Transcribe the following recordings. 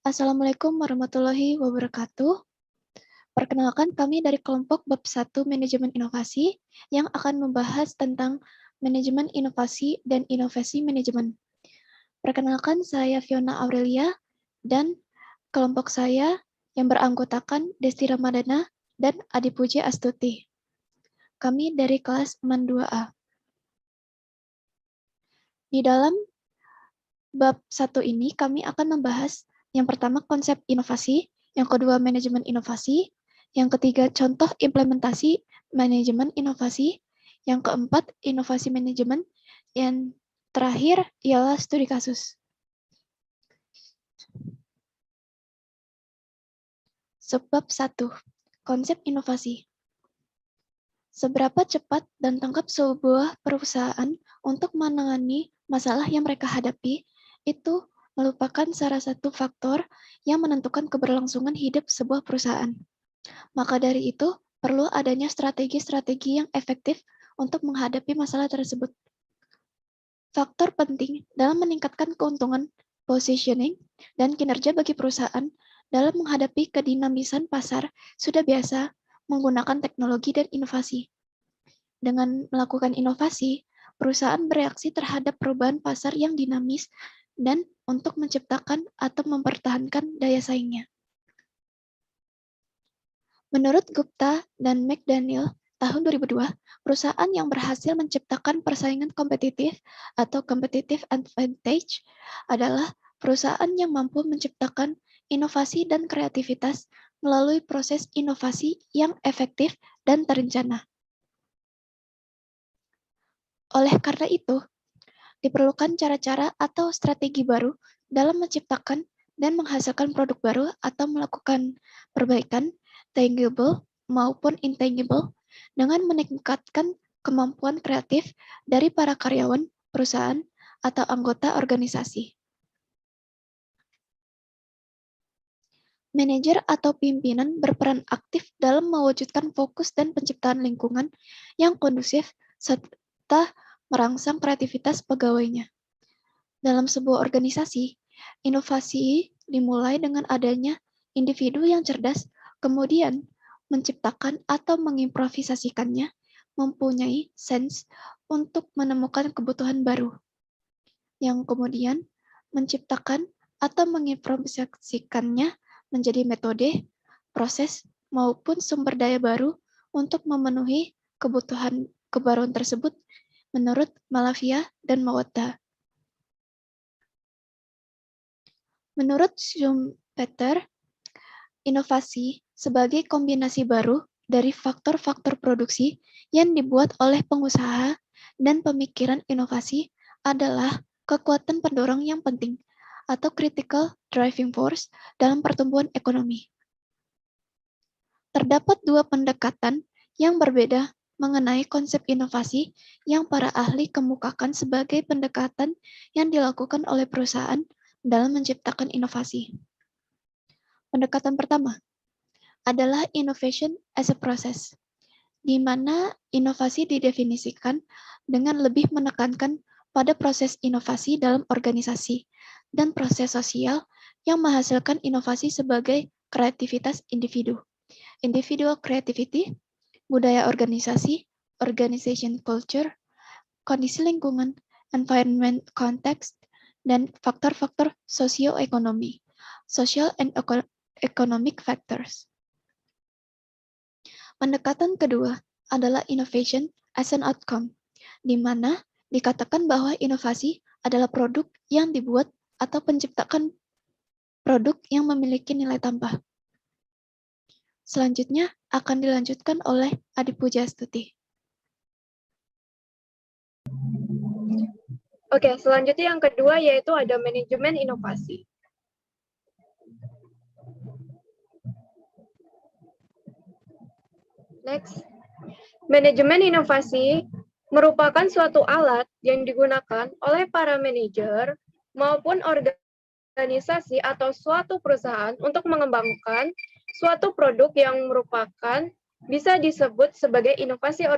Assalamualaikum warahmatullahi wabarakatuh. Perkenalkan kami dari kelompok bab 1 Manajemen Inovasi yang akan membahas tentang manajemen inovasi dan inovasi manajemen. Perkenalkan saya Fiona Aurelia dan kelompok saya yang beranggotakan Desti Ramadana dan Adi Puji Astuti. Kami dari kelas MAN 2A. Di dalam bab 1 ini kami akan membahas yang pertama konsep inovasi, yang kedua manajemen inovasi, yang ketiga contoh implementasi manajemen inovasi, yang keempat inovasi manajemen, yang terakhir ialah studi kasus. Subbab 1. Konsep inovasi. Seberapa cepat dan tanggap sebuah perusahaan untuk menangani masalah yang mereka hadapi, itu merupakan salah satu faktor yang menentukan keberlangsungan hidup sebuah perusahaan. Maka dari itu, perlu adanya strategi-strategi yang efektif untuk menghadapi masalah tersebut. Faktor penting dalam meningkatkan keuntungan, positioning, dan kinerja bagi perusahaan dalam menghadapi kedinamisan pasar sudah biasa menggunakan teknologi dan inovasi. Dengan melakukan inovasi, perusahaan bereaksi terhadap perubahan pasar yang dinamis dan untuk menciptakan atau mempertahankan daya saingnya. Menurut Gupta dan McDaniel, tahun 2002, perusahaan yang berhasil menciptakan persaingan kompetitif atau competitive advantage adalah perusahaan yang mampu menciptakan inovasi dan kreativitas melalui proses inovasi yang efektif dan terencana. Oleh karena itu, diperlukan cara-cara atau strategi baru dalam menciptakan dan menghasilkan produk baru atau melakukan perbaikan, tangible maupun intangible, dengan meningkatkan kemampuan kreatif dari para karyawan, perusahaan, atau anggota organisasi. Manajer atau pimpinan berperan aktif dalam mewujudkan fokus dan penciptaan lingkungan yang kondusif serta merangsang kreativitas pegawainya. Dalam sebuah organisasi, inovasi dimulai dengan adanya individu yang cerdas, kemudian menciptakan atau mengimprovisasikannya, mempunyai sense untuk menemukan kebutuhan baru, yang kemudian menciptakan atau mengimprovisasikannya menjadi metode, proses, maupun sumber daya baru untuk memenuhi kebutuhan kebaruan tersebut menurut Malavia dan Mawadda. Menurut Schumpeter, inovasi sebagai kombinasi baru dari faktor-faktor produksi yang dibuat oleh pengusaha dan pemikiran inovasi adalah kekuatan pendorong yang penting atau critical driving force dalam pertumbuhan ekonomi. Terdapat dua pendekatan yang berbeda mengenai konsep inovasi yang para ahli kemukakan sebagai pendekatan yang dilakukan oleh perusahaan dalam menciptakan inovasi. Pendekatan pertama adalah innovation as a process, di mana inovasi didefinisikan dengan lebih menekankan pada proses inovasi dalam organisasi dan proses sosial yang menghasilkan inovasi sebagai kreativitas individu, individual creativity, budaya organisasi, organization culture, kondisi lingkungan, environment context, dan faktor-faktor sosioekonomi, social and economic factors. Pendekatan kedua adalah innovation as an outcome, di mana dikatakan bahwa inovasi adalah produk yang dibuat atau penciptakan produk yang memiliki nilai tambah. Selanjutnya akan dilanjutkan oleh Adi Puji Astuti. Oke, selanjutnya yang kedua yaitu ada manajemen inovasi. Next, manajemen inovasi merupakan suatu alat yang digunakan oleh para manajer maupun organisasi atau suatu perusahaan untuk mengembangkan suatu produk yang merupakan bisa disebut sebagai inovasi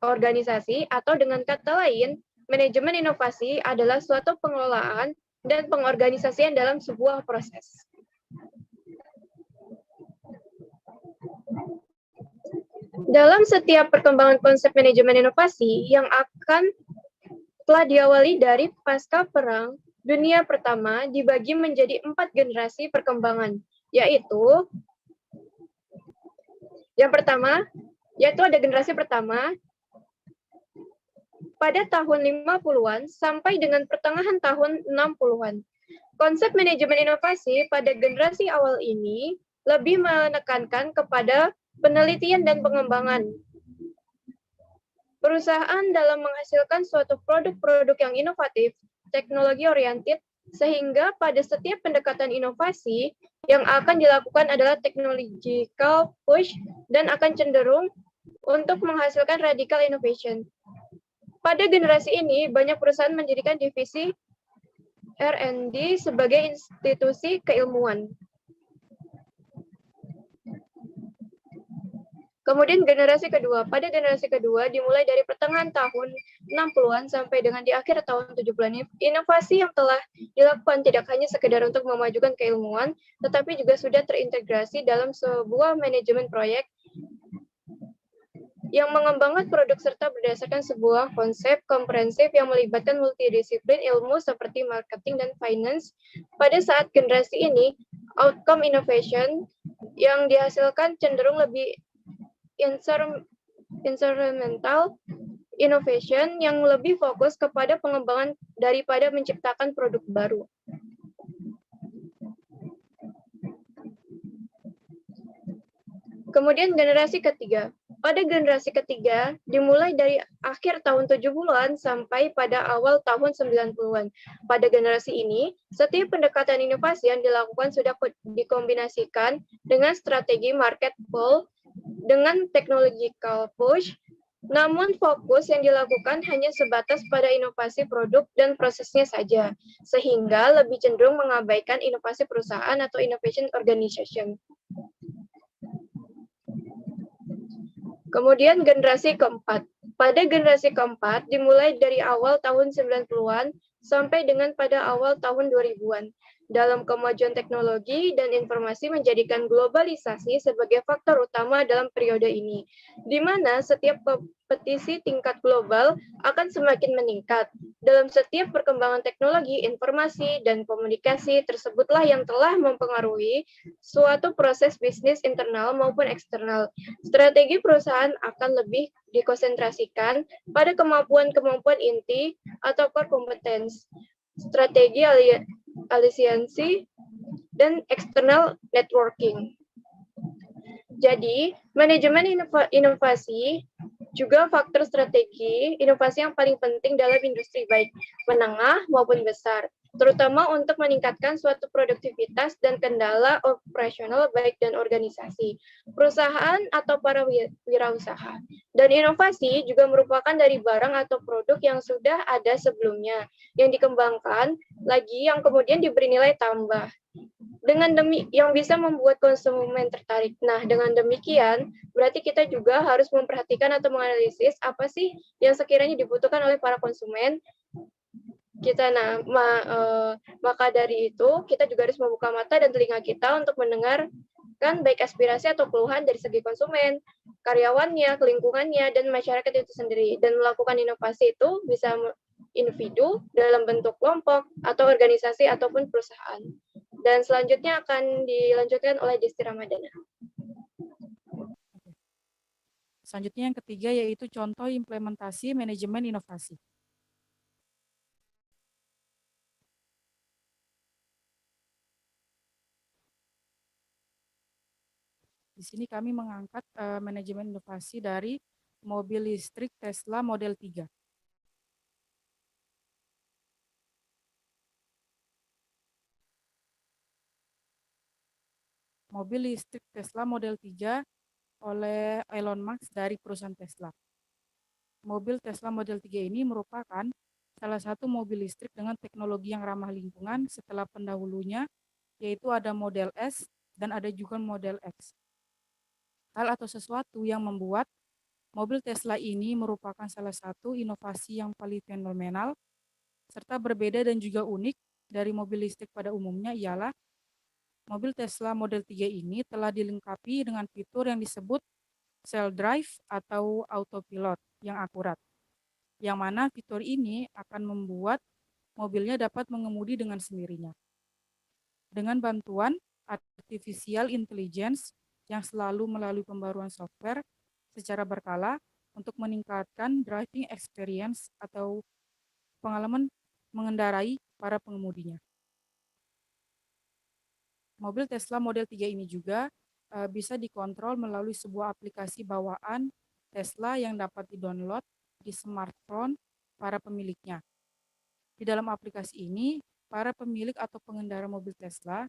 organisasi atau dengan kata lain, manajemen inovasi adalah suatu pengelolaan dan pengorganisasian dalam sebuah proses. Dalam setiap perkembangan konsep manajemen inovasi yang telah diawali dari pasca Perang Dunia Pertama dibagi menjadi 4 generasi perkembangan, yaitu yang pertama, yaitu ada generasi pertama pada tahun 50-an sampai dengan pertengahan tahun 60-an. Konsep manajemen inovasi pada generasi awal ini lebih menekankan kepada penelitian dan pengembangan. Perusahaan dalam menghasilkan suatu produk-produk yang inovatif, teknologi oriented, sehingga pada setiap pendekatan inovasi yang akan dilakukan adalah technological push dan akan cenderung untuk menghasilkan radical innovation. Pada generasi ini, banyak perusahaan menjadikan divisi R&D sebagai institusi keilmuan. Kemudian generasi kedua. Pada generasi kedua dimulai dari pertengahan tahun 60-an sampai dengan di akhir tahun 70-an. Inovasi yang telah dilakukan tidak hanya sekedar untuk memajukan keilmuan, tetapi juga sudah terintegrasi dalam sebuah manajemen proyek yang mengembangkan produk serta berdasarkan sebuah konsep komprehensif yang melibatkan multidisiplin ilmu seperti marketing dan finance. Pada saat generasi ini, outcome innovation yang dihasilkan cenderung lebih environmental innovation yang lebih fokus kepada pengembangan daripada menciptakan produk baru. Kemudian generasi ketiga. Pada generasi ketiga, dimulai dari akhir tahun 70-an sampai pada awal tahun 90-an. Pada generasi ini, setiap pendekatan inovasi yang dilakukan sudah dikombinasikan dengan strategi market pull dengan technological push, namun fokus yang dilakukan hanya sebatas pada inovasi produk dan prosesnya saja, sehingga lebih cenderung mengabaikan inovasi perusahaan atau innovation organization. Kemudian generasi keempat. Pada generasi keempat dimulai dari awal tahun 90-an sampai dengan pada awal tahun 2000-an. Dalam kemajuan teknologi dan informasi menjadikan globalisasi sebagai faktor utama dalam periode ini, di mana setiap kompetisi tingkat global akan semakin meningkat. Dalam setiap perkembangan teknologi, informasi, dan komunikasi tersebutlah yang telah mempengaruhi suatu proses bisnis internal maupun eksternal. Strategi perusahaan akan lebih dikonsentrasikan pada kemampuan-kemampuan inti atau core competence, strategi alisiansi, dan external networking. Jadi, manajemen inovasi juga faktor strategi inovasi yang paling penting dalam industri baik menengah maupun besar, terutama untuk meningkatkan suatu produktivitas dan kendala operasional baik dan organisasi, perusahaan atau para wirausaha. Dan inovasi juga merupakan dari barang atau produk yang sudah ada sebelumnya, yang dikembangkan lagi yang kemudian diberi nilai tambah. Dengan yang bisa membuat konsumen tertarik. Nah, dengan demikian, berarti kita juga harus memperhatikan atau menganalisis apa sih yang sekiranya dibutuhkan oleh para konsumen. Maka dari itu, kita juga harus membuka mata dan telinga kita untuk mendengarkan baik aspirasi atau keluhan dari segi konsumen, karyawannya, lingkungannya, dan masyarakat itu sendiri. Dan melakukan inovasi itu bisa individu dalam bentuk kelompok atau organisasi ataupun perusahaan. Dan selanjutnya akan dilanjutkan oleh Desti Ramadana. Selanjutnya yang ketiga yaitu contoh implementasi manajemen inovasi. Di sini kami mengangkat manajemen inovasi dari mobil listrik Tesla Model 3. Mobil listrik Tesla Model 3 oleh Elon Musk dari perusahaan Tesla. Mobil Tesla Model 3 ini merupakan salah satu mobil listrik dengan teknologi yang ramah lingkungan setelah pendahulunya, yaitu ada Model S dan ada juga Model X. Hal atau sesuatu yang membuat mobil Tesla ini merupakan salah satu inovasi yang paling fenomenal serta berbeda dan juga unik dari mobil listrik pada umumnya ialah mobil Tesla Model 3 ini telah dilengkapi dengan fitur yang disebut self-drive atau autopilot yang akurat, yang mana fitur ini akan membuat mobilnya dapat mengemudi dengan sendirinya. Dengan bantuan artificial intelligence yang selalu melalui pembaruan software secara berkala untuk meningkatkan driving experience atau pengalaman mengendarai para pengemudinya. Mobil Tesla Model 3 ini juga bisa dikontrol melalui sebuah aplikasi bawaan Tesla yang dapat di-download di smartphone para pemiliknya. Di dalam aplikasi ini, para pemilik atau pengendara mobil Tesla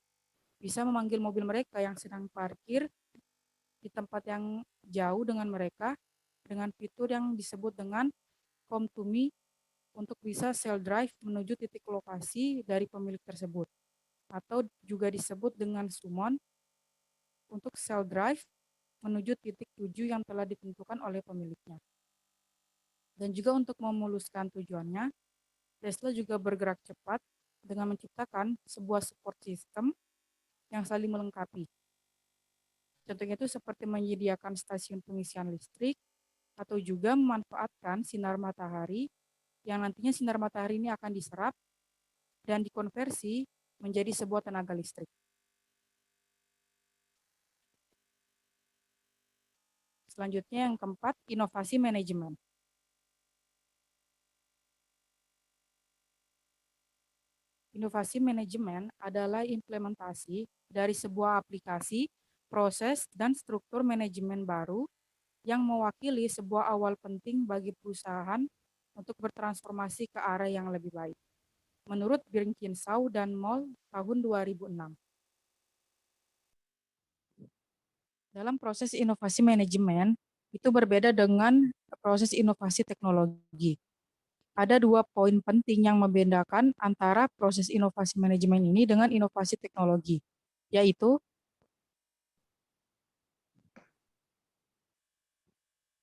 bisa memanggil mobil mereka yang sedang parkir di tempat yang jauh dengan mereka dengan fitur yang disebut dengan Come to Me untuk bisa self-drive menuju titik lokasi dari pemilik tersebut, atau juga disebut dengan Summon untuk self-drive menuju titik tuju yang telah ditentukan oleh pemiliknya. Dan juga untuk memuluskan tujuannya, Tesla juga bergerak cepat dengan menciptakan sebuah support system yang saling melengkapi. Contohnya itu seperti menyediakan stasiun pengisian listrik atau juga memanfaatkan sinar matahari yang nantinya sinar matahari ini akan diserap dan dikonversi menjadi sebuah tenaga listrik. Selanjutnya yang keempat, inovasi manajemen. Inovasi manajemen adalah implementasi dari sebuah aplikasi, proses, dan struktur manajemen baru yang mewakili sebuah awal penting bagi perusahaan untuk bertransformasi ke arah yang lebih baik. Menurut Birkinshaw dan Moll tahun 2006. Dalam proses inovasi manajemen, itu berbeda dengan proses inovasi teknologi. Ada 2 poin penting yang membedakan antara proses inovasi manajemen ini dengan inovasi teknologi, yaitu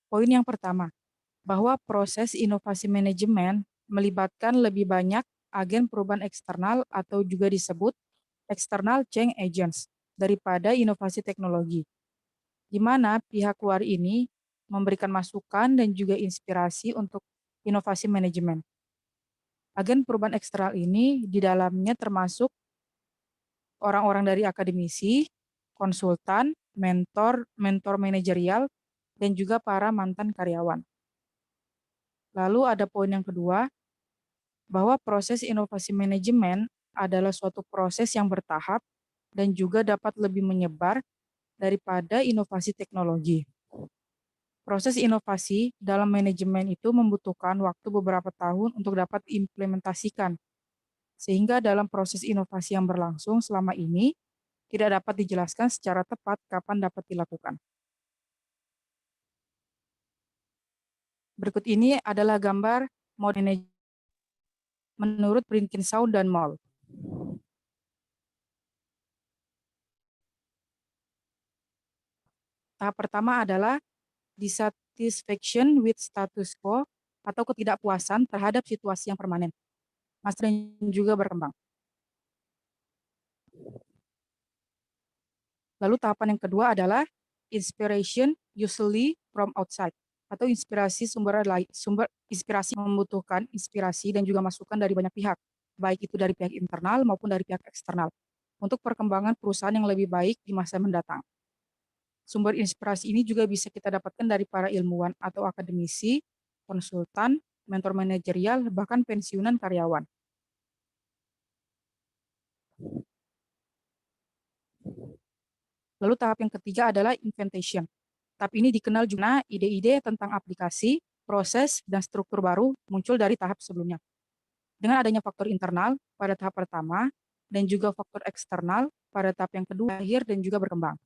poin yang pertama, bahwa proses inovasi manajemen melibatkan lebih banyak agen perubahan eksternal atau juga disebut external change agents daripada inovasi teknologi, di mana pihak luar ini memberikan masukan dan juga inspirasi untuk inovasi manajemen. Agen perubahan eksternal ini di dalamnya termasuk orang-orang dari akademisi, konsultan, mentor manajerial, dan juga para mantan karyawan. Lalu ada poin yang kedua, bahwa proses inovasi manajemen adalah suatu proses yang bertahap dan juga dapat lebih menyebar daripada inovasi teknologi. Proses inovasi dalam manajemen itu membutuhkan waktu beberapa tahun untuk dapat diimplementasikan, sehingga dalam proses inovasi yang berlangsung selama ini tidak dapat dijelaskan secara tepat kapan dapat dilakukan. Berikut ini adalah gambar mode manajemen menurut Birkinshaw dan Moll. Tahap pertama adalah dissatisfaction with status quo atau ketidakpuasan terhadap situasi yang permanen, masih dan juga berkembang. Lalu tahapan yang kedua adalah inspiration usually from outside atau inspirasi sumber inspirasi membutuhkan inspirasi dan juga masukan dari banyak pihak, baik itu dari pihak internal maupun dari pihak eksternal, untuk perkembangan perusahaan yang lebih baik di masa mendatang. Sumber inspirasi ini juga bisa kita dapatkan dari para ilmuwan atau akademisi, konsultan, mentor manajerial, bahkan pensiunan karyawan. Lalu tahap yang ketiga adalah inventation. Tahap ini dikenal juga ide-ide tentang aplikasi, proses, dan struktur baru muncul dari tahap sebelumnya. Dengan adanya faktor internal pada tahap pertama, dan juga faktor eksternal pada tahap yang kedua, lahir dan juga berkembang.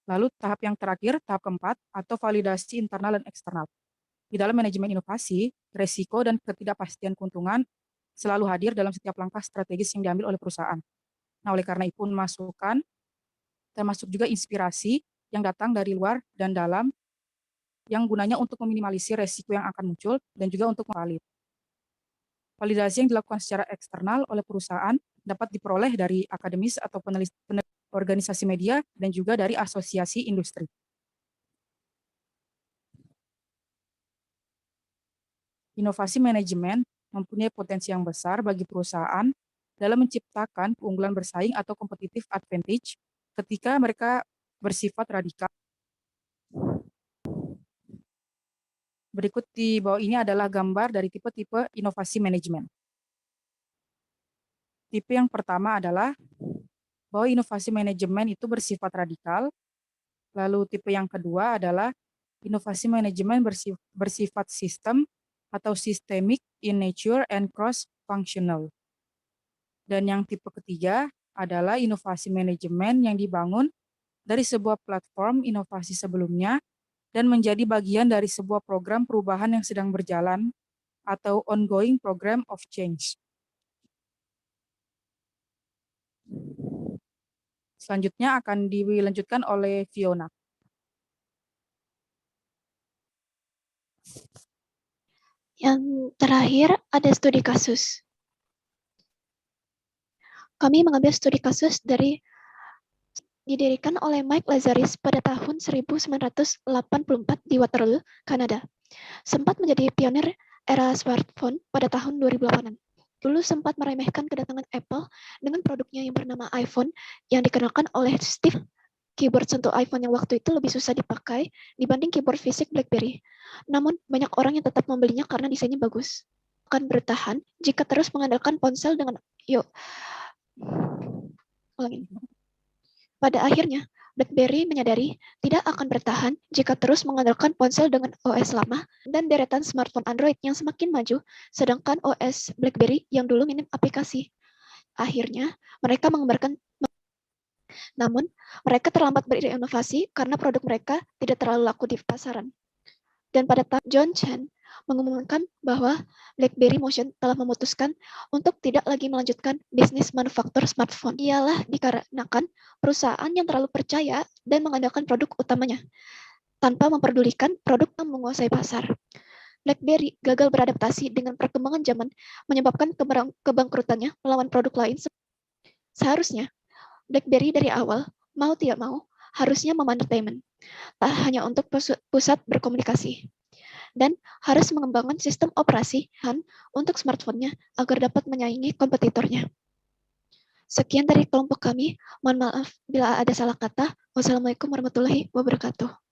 Lalu tahap yang terakhir, tahap keempat, atau validasi internal dan eksternal. Di dalam manajemen inovasi, resiko dan ketidakpastian keuntungan selalu hadir dalam setiap langkah strategis yang diambil oleh perusahaan. Nah, oleh karena itu, masukan, termasuk juga inspirasi yang datang dari luar dan dalam, yang gunanya untuk meminimalisir resiko yang akan muncul dan juga untuk valid. Validasi yang dilakukan secara eksternal oleh perusahaan dapat diperoleh dari akademis atau peneliti organisasi media, dan juga dari asosiasi industri. Inovasi manajemen mempunyai potensi yang besar bagi perusahaan dalam menciptakan keunggulan bersaing atau competitive advantage ketika mereka bersifat radikal. Berikut di bawah ini adalah gambar dari tipe-tipe inovasi manajemen. Tipe yang pertama adalah bahwa inovasi manajemen itu bersifat radikal. Lalu tipe yang kedua adalah inovasi manajemen bersifat sistem atau systemic in nature and cross-functional. Dan yang tipe ketiga adalah inovasi manajemen yang dibangun dari sebuah platform inovasi sebelumnya dan menjadi bagian dari sebuah program perubahan yang sedang berjalan atau ongoing program of change. Selanjutnya akan dilanjutkan oleh Fiona. Yang terakhir ada studi kasus. Kami mengambil studi kasus didirikan oleh Mike Lazaris pada tahun 1984 di Waterloo, Kanada. Sempat menjadi pionir era smartphone pada tahun 2008-an. Dulu sempat meremehkan kedatangan Apple dengan produknya yang bernama iPhone yang dikenalkan oleh Steve. Keyboard sentuh iPhone yang waktu itu lebih susah dipakai dibanding keyboard fisik BlackBerry. Namun, banyak orang yang tetap membelinya karena desainnya bagus. Akan bertahan jika terus mengandalkan ponsel dengan Pada akhirnya, BlackBerry menyadari tidak akan bertahan jika terus mengandalkan ponsel dengan OS lama dan deretan smartphone Android yang semakin maju, sedangkan OS BlackBerry yang dulu minim aplikasi. Akhirnya, mereka mengembangkan. Namun, mereka terlambat berinovasi karena produk mereka tidak terlalu laku di pasaran. Dan pada tahun John Chen mengumumkan bahwa BlackBerry Motion telah memutuskan untuk tidak lagi melanjutkan bisnis manufaktur smartphone. Ialah dikarenakan perusahaan yang terlalu percaya dan mengandalkan produk utamanya, tanpa memperdulikan produk yang menguasai pasar. BlackBerry gagal beradaptasi dengan perkembangan zaman, menyebabkan kebangkrutannya melawan produk lain. Seharusnya, BlackBerry dari awal, mau tidak mau, harusnya memanfaatkan tak hanya untuk pusat berkomunikasi, dan harus mengembangkan sistem operasi untuk smartphone-nya agar dapat menyaingi kompetitornya. Sekian dari kelompok kami. Mohon maaf bila ada salah kata. Wassalamualaikum warahmatullahi wabarakatuh.